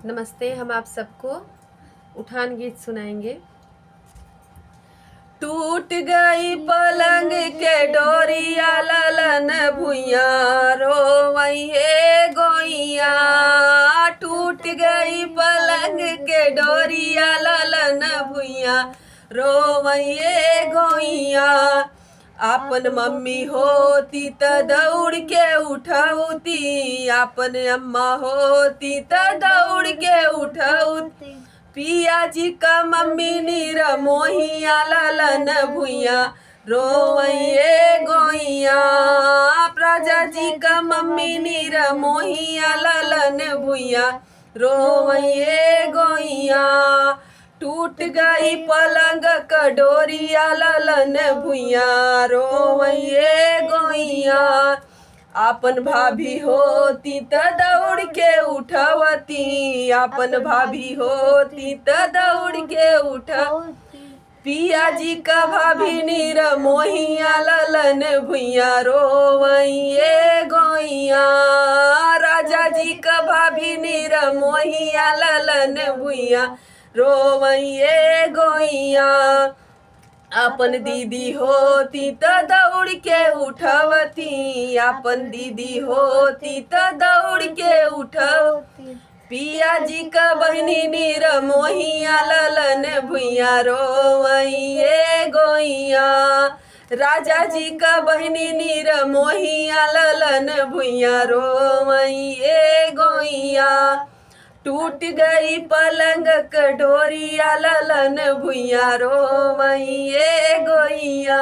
नमस्ते। हम आप सबको उठान गीत सुनाएंगे। टूट गई पलंग के डोरिया ललन भुइया रोवैये गोइया। टूट गई पलंग के डोरिया ललन भुइया रोवैये गोइया। आपन मम्मी होती त दौड़ के उठौती, आपन अम्मा होती त दौड़ के उठौती। पिया जी का मम्मी नीर मोहिया ललन भुइया रोवैये गोइया। प्रजा जी का मम्मी नीर मोहिया ललन भुइया रोवैये गोइया। टूट गई पलंग क डोरिया ललन भुइया रोवैये गोइया। आपन भाभी होती त दौड़ के उठवती, आपन भाभी होती त दौड़ के उठवती। पिया जी का भाभी नीर मोहिया ललन भुइया रोवैये गोइया। राजा जी का भाभी नीर मोहिया ललन भुइया रोवैये गोइया। अपन दीदी होती त दौड़ के उठवती, अपन दीदी होती त दौड़ के उठवती। पिया जी का बहनी नीर मोहिया ललन भुइया रोवैये गोइया। राजा जी का बहनी नीर मोहिया ललन भुइया रोवैये गोइया। टूट गई पलंग क डोरिया ललन भुइया रोवैये गोइया।